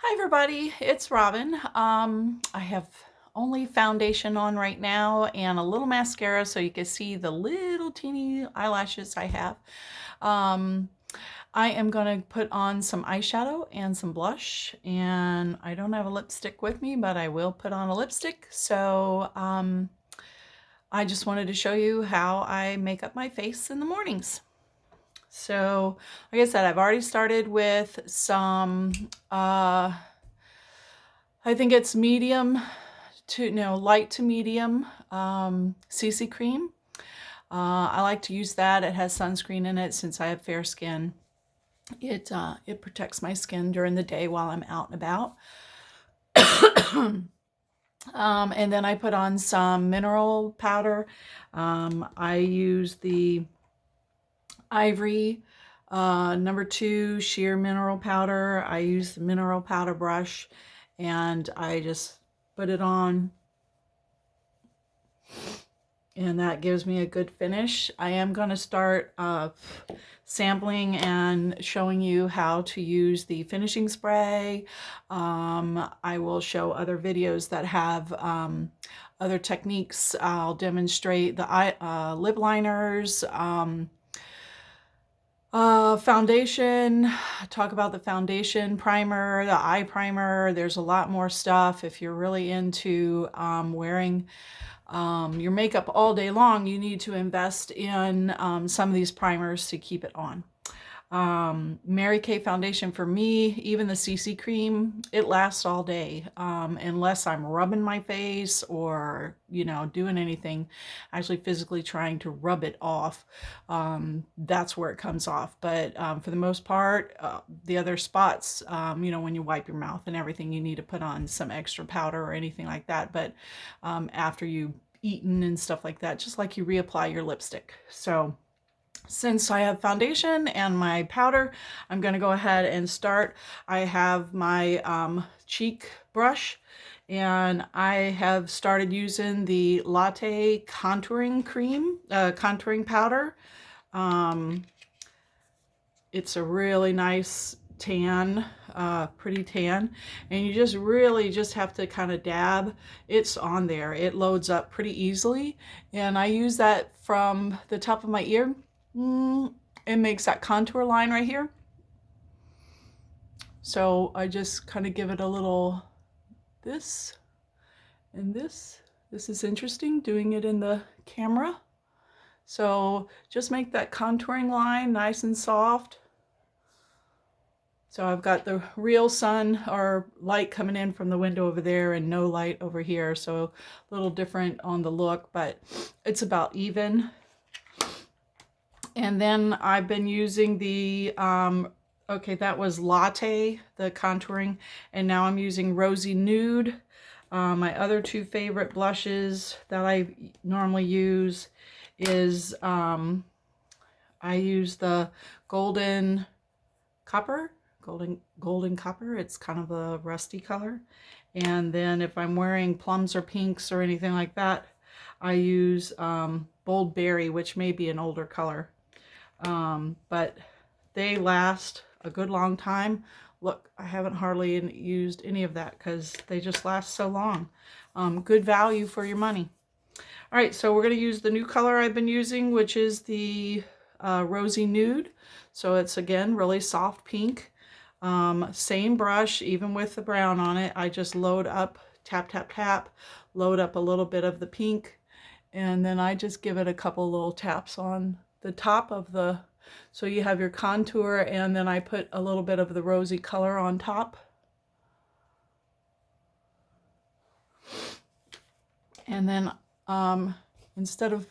Hi everybody, it's Robin. I have only foundation on right now and a little mascara so you can see the little teeny eyelashes I have. Um, I am going to put on some eyeshadow and some blush, and I don't have a lipstick with me, but I will put on a lipstick. So I just wanted to show you how I make up my face in the mornings. So like I said, I've already started with some I think it's medium to, no, light to medium CC cream. I like to use that. It has sunscreen in it since I have fair skin. It protects my skin during the day while I'm out and about. And then I put on some mineral powder. I use the Ivory #2 sheer mineral powder. I use the mineral powder brush and I just put it on, and that gives me a good finish. I am going to start sampling and showing you how to use the finishing spray. I will show other videos that have other techniques. I'll demonstrate the lip liners, foundation, talk about the foundation primer, the eye primer. There's a lot more stuff. If you're really into wearing your makeup all day long, you need to invest in some of these primers to keep it on. Mary Kay foundation for me, even the CC cream, it lasts all day unless I'm rubbing my face or, you know, doing anything, actually physically trying to rub it off. That's where it comes off. But for the most part, the other spots, you know, when you wipe your mouth and everything, you need to put on some extra powder or anything like that. But after you've eaten and stuff like that, just like you reapply your lipstick. So since I have foundation and my powder, I'm going to go ahead and start. I have my cheek brush, and I have started using the Latte contouring cream, contouring powder. It's a really nice tan, pretty tan, and you just really just have to kind of dab. It's on there. It loads up pretty easily, and I use that from the top of my ear. It makes that contour line right here. So I just kind of give it a little this and this. This is interesting, doing it in the camera. So just make that contouring line nice and soft. So I've got the real sun or light coming in from the window over there and no light over here. So a little different on the look, but it's about even. And then I've been using the, okay, that was Latte, the contouring, and now I'm using Rosy Nude. My other two favorite blushes that I normally use is, I use the Golden Copper. It's kind of a rusty color. And then if I'm wearing plums or pinks or anything like that, I use Bold Berry, which may be an older color. But they last a good long time. Look, I haven't hardly used any of that because they just last so long. Good value for your money. All right, so we're going to use the new color I've been using, which is the Rosy Nude. So it's, again, really soft pink. Same brush, even with the brown on it. I just load up, tap, tap, tap, load up a little bit of the pink, and then I just give it a couple little taps on the top of the, so you have your contour, and then I put a little bit of the rosy color on top. And then instead of,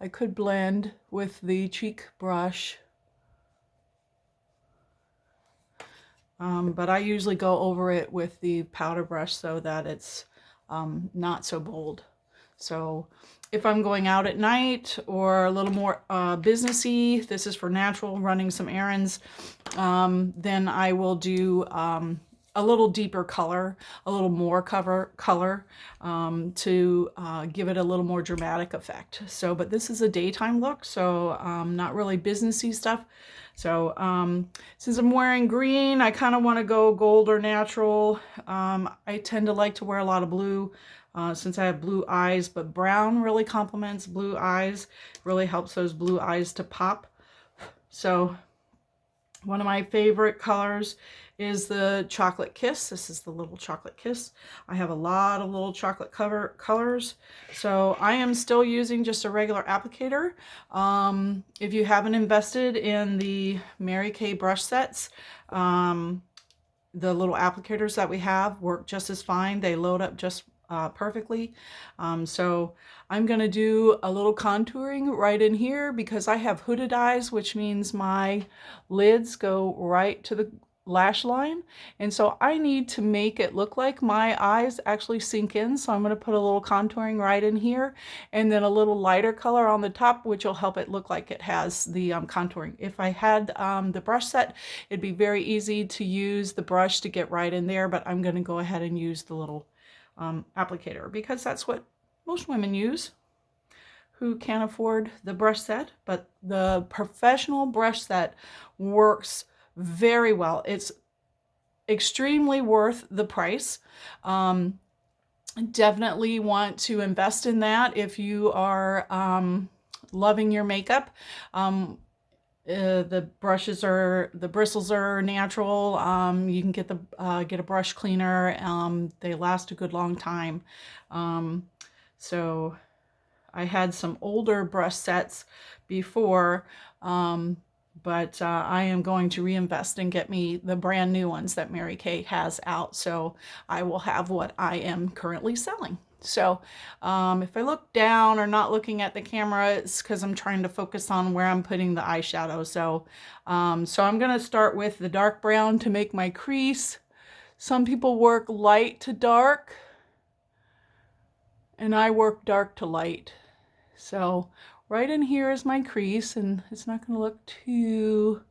I could blend with the cheek brush, but I usually go over it with the powder brush so that it's not so bold. So if I'm going out at night or a little more businessy, this is for natural, running some errands, then I will do a little deeper color, a little more color to give it a little more dramatic effect. So, but this is a daytime look, so not really businessy stuff. So since I'm wearing green, I kind of want to go gold or natural. I tend to like to wear a lot of blue since I have blue eyes, but brown really complements blue eyes, really helps those blue eyes to pop. So one of my favorite colors is the Chocolate Kiss. This is the little Chocolate Kiss. I have a lot of little chocolate colors. So I am still using just a regular applicator. If you haven't invested in the Mary Kay brush sets, the little applicators that we have work just as fine. They load up just perfectly. So I'm going to do a little contouring right in here because I have hooded eyes, which means my lids go right to the lash line. And so I need to make it look like my eyes actually sink in. So I'm going to put a little contouring right in here and then a little lighter color on the top, which will help it look like it has the contouring. If I had the brush set, it'd be very easy to use the brush to get right in there, but I'm going to go ahead and use the little applicator because that's what most women use who can't afford the brush set. But the professional brush set works very well. It's extremely worth the price. Definitely want to invest in that if you are loving your makeup. The bristles are natural. You can get a brush cleaner. They last a good long time. So I had some older brush sets before, but I am going to reinvest and get me the brand new ones that Mary Kay has out. So I will have what I am currently selling. So if I look down or not looking at the camera, it's because I'm trying to focus on where I'm putting the eyeshadow. So, so I'm going to start with the dark brown to make my crease. Some people work light to dark, and I work dark to light. So right in here is my crease, and it's not going to look too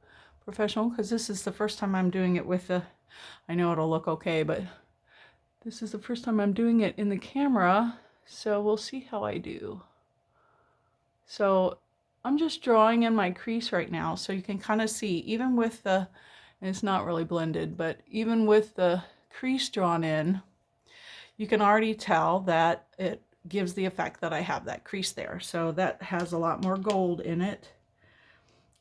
professional because this is the first time I'm doing it with the, I know it'll look okay, but this is the first time I'm doing it in the camera, so we'll see how I do. So I'm just drawing in my crease right now, so you can kind of see, even with the, and it's not really blended, but even with the crease drawn in, you can already tell that it gives the effect that I have that crease there. So that has a lot more gold in it.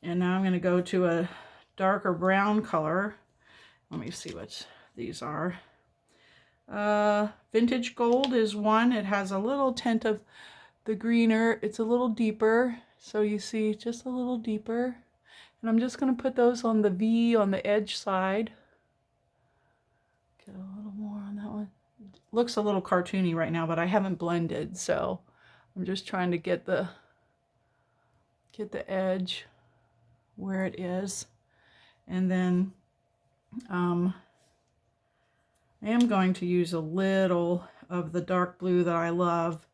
And now I'm going to go to a darker brown color. Let me see what these are. Vintage Gold is one. It has a little tint of the greener. It's a little deeper, so you see just a little deeper. And I'm just going to put those on the V on the edge side. Get a little more on that one. It looks a little cartoony right now, but I haven't blended, so I'm just trying to get the edge where it is. And then I am going to use a little of the dark blue that I love.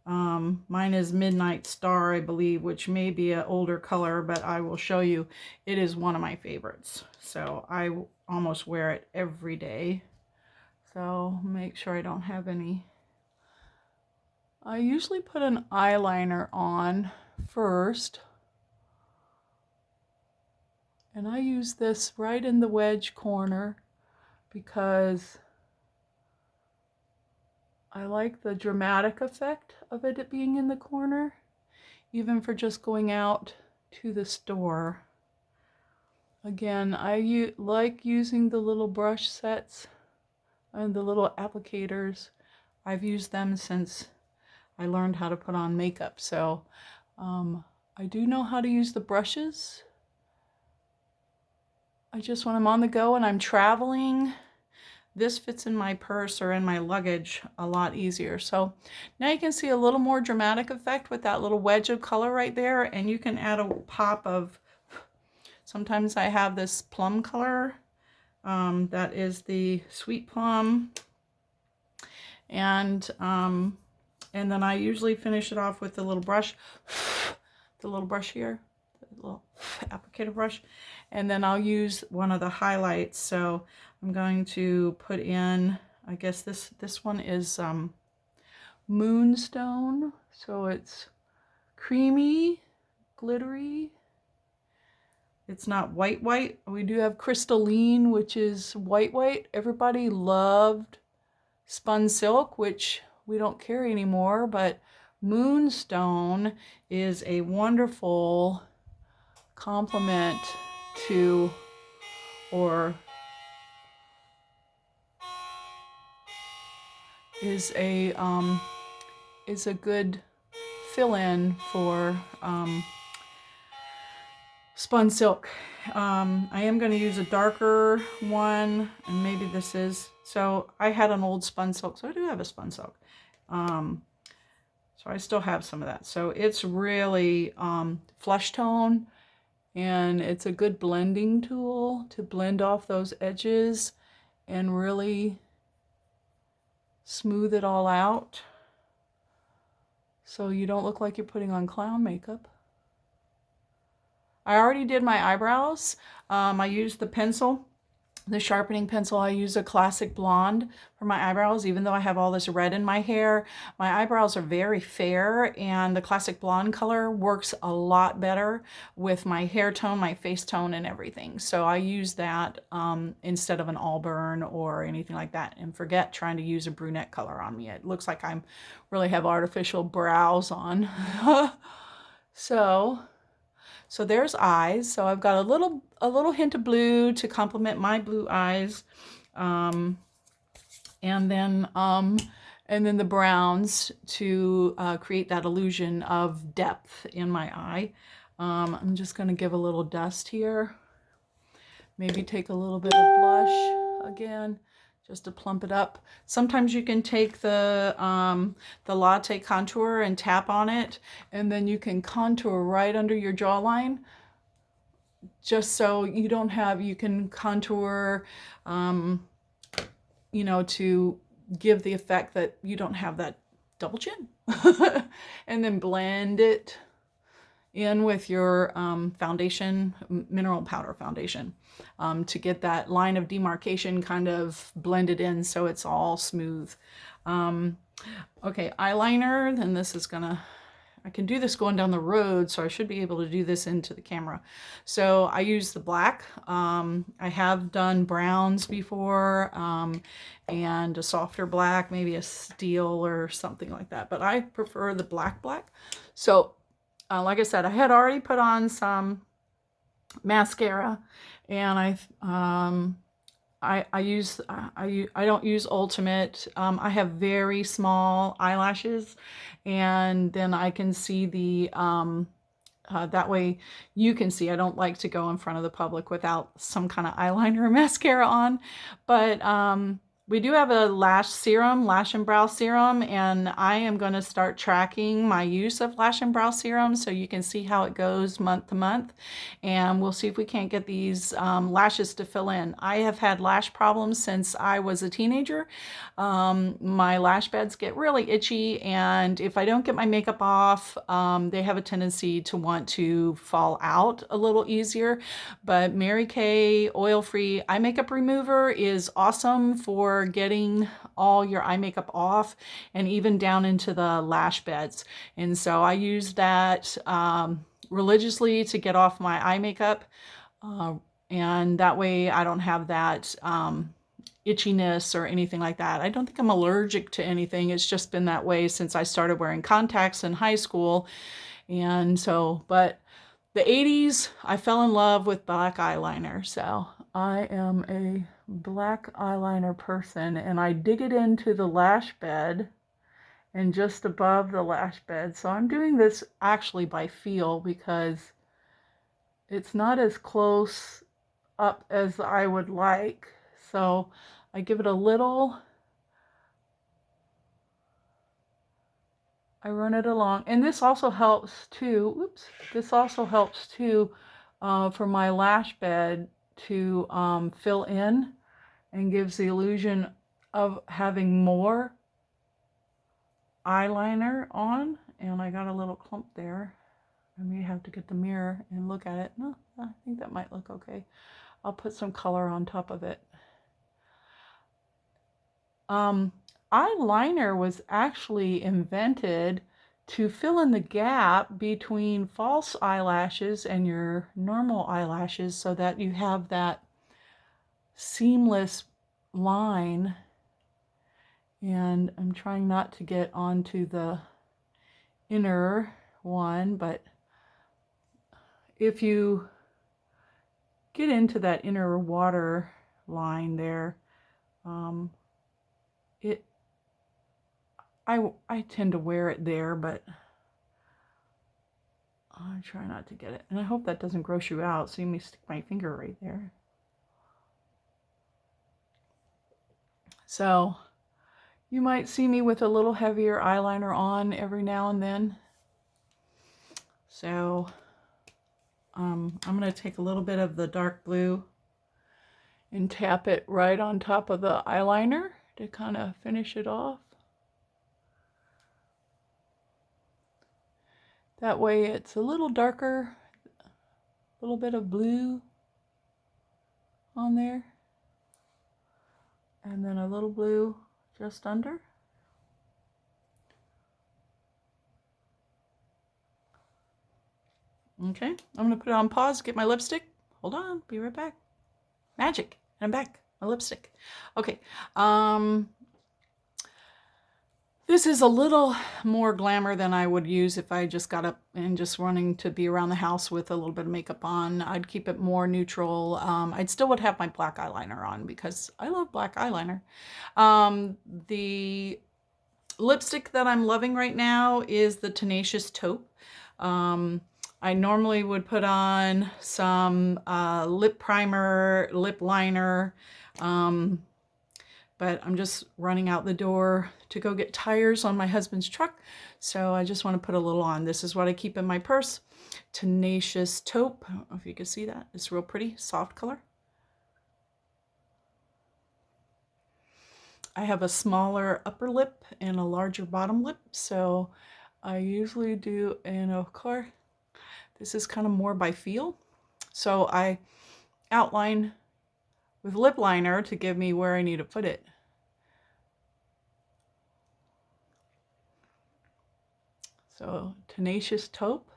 Mine is Midnight Star, I believe, which may be an older color, but I will show you. It is one of my favorites. So I almost wear it every day. So make sure I don't have any. I usually put an eyeliner on first. And I use this right in the wedge corner because I like the dramatic effect of it being in the corner, even for just going out to the store. Again, I like using the little brush sets and the little applicators. I've used them since I learned how to put on makeup, so I do know how to use the brushes. I just, when I'm on the go and I'm traveling, this fits in my purse or in my luggage a lot easier. So now you can see a little more dramatic effect with that little wedge of color right there, and you can add a pop of, sometimes I have this plum color, that is the Sweet Plum, and then I usually finish it off with the little brush, the little brush here, the little applicator brush. and then I'll use one of the highlights. So I'm going to put in, I guess this one is Moonstone, so it's creamy, glittery. It's not white white. We do have Crystalline, which is white white. Everybody loved Spun Silk, which we don't carry anymore, but Moonstone is a wonderful complement to, or is a good fill-in for Spun Silk. I am going to use a darker one, and maybe this is, so I had an old Spun Silk, so I do have a Spun Silk. So I still have some of that. So it's really flesh tone, and it's a good blending tool to blend off those edges and really smooth it all out so you don't look like you're putting on clown makeup. I already did my eyebrows. I used the pencil, the sharpening pencil. I use a classic blonde for my eyebrows. Even though I have all this red in my hair, my eyebrows are very fair, and the classic blonde color works a lot better with my hair tone, my face tone, and everything. So I use that instead of an auburn or anything like that, and forget trying to use a brunette color on me. It looks like I'm really have artificial brows on. So there's eyes. So I've got a little hint of blue to complement my blue eyes, and then the browns to create that illusion of depth in my eye. I'm just going to give a little dust here. Maybe take a little bit of blush again, just to plump it up. Sometimes you can take the Latte contour and tap on it, and then you can contour right under your jawline, just so you don't have, you can contour, you know, to give the effect that you don't have that double chin. And then blend it in with your foundation, mineral powder foundation, to get that line of demarcation kind of blended in so it's all smooth. Okay, eyeliner, then this is gonna, I can do this going down the road, so I should be able to do this into the camera. So I use the black. I have done browns before, and a softer black, maybe a steel or something like that, but I prefer the black. So like I said, I had already put on some mascara, and I don't use Ultimate. I have very small eyelashes, and then I can see the that way you can see. I don't like to go in front of the public without some kind of eyeliner or mascara on, but we do have a lash serum, lash and brow serum, and I am going to start tracking my use of lash and brow serum so you can see how it goes month to month, and we'll see if we can't get these lashes to fill in. I have had lash problems since I was a teenager. My lash beds get really itchy, and if I don't get my makeup off, they have a tendency to want to fall out a little easier. But Mary Kay oil-free eye makeup remover is awesome for getting all your eye makeup off and even down into the lash beds. And so I use that religiously to get off my eye makeup, and that way I don't have that itchiness or anything like that. I don't think I'm allergic to anything. It's just been that way since I started wearing contacts in high school. And so, but the 80s, I fell in love with black eyeliner. So I am a black eyeliner person, and I dig it into the lash bed and just above the lash bed. So I'm doing this actually by feel because it's not as close up as I would like. So I give it a little, I run it along, and this also helps too, oops, this also helps too for my lash bed to fill in and gives the illusion of having more eyeliner on. And I got a little clump there. I may have to get the mirror and look at it. No, I think that might look okay. I'll put some color on top of it. Eyeliner was actually invented to fill in the gap between false eyelashes and your normal eyelashes so that you have that seamless line. And I'm trying not to get onto the inner one, but if you get into that inner water line there, I tend to wear it there, but I try not to get it. And I hope that doesn't gross you out. See me stick my finger right there. So you might see me with a little heavier eyeliner on every now and then. So I'm going to take a little bit of the dark blue and tap it right on top of the eyeliner to kind of finish it off. That way it's a little darker, a little bit of blue on there, and then a little blue just under. Okay, I'm gonna put it on pause, get my lipstick. Hold on, be right back. Magic, and I'm back, my lipstick. Okay, this is a little more glamour than I would use if I just got up and just running to be around the house with a little bit of makeup on. I'd keep it more neutral. I'd still would have my black eyeliner on because I love black eyeliner. The lipstick that I'm loving right now is the Tenacious Taupe. I normally would put on some lip primer, lip liner, but I'm just running out the door to go get tires on my husband's truck. So I just want to put a little on. This is what I keep in my purse. Tenacious Taupe. I don't know if you can see that. It's real pretty, soft color. I have a smaller upper lip and a larger bottom lip. So I usually do, and of course, this is kind of more by feel. So I outline with lip liner to give me where I need to put it. So Tenacious Taupe.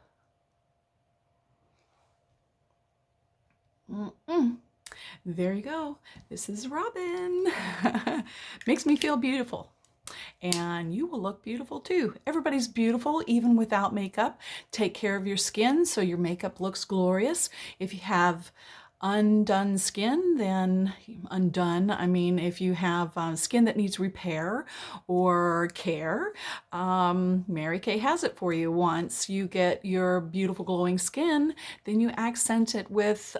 There you go. This is Robin. Makes me feel beautiful. And you will look beautiful too. Everybody's beautiful even without makeup. Take care of your skin so your makeup looks glorious. If you have undone skin, then undone, I mean if you have skin that needs repair or care, Mary Kay has it for you. Once you get your beautiful glowing skin, then you accent it with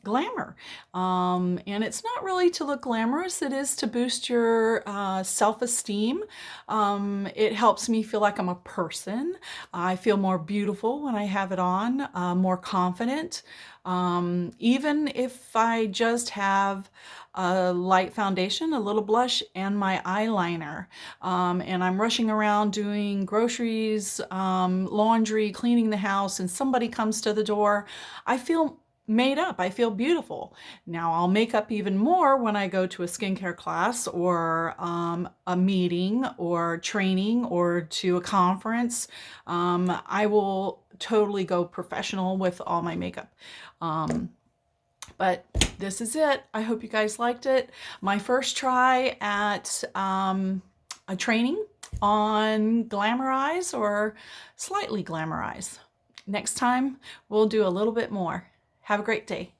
glamour. And it's not really to look glamorous, it is to boost your self-esteem. It helps me feel like I'm a person. I feel more beautiful when I have it on, more confident. Even if I just have a light foundation, a little blush, and my eyeliner, and I'm rushing around doing groceries, laundry, cleaning the house, and somebody comes to the door, I feel made up. I feel beautiful. Now I'll make up even more when I go to a skincare class or a meeting or training or to a conference. I will totally go professional with all my makeup. But this is it. I hope you guys liked it. My first try at a training on Glamour Eyes or Slightly Glamour Eyes. Next time, we'll do a little bit more. Have a great day.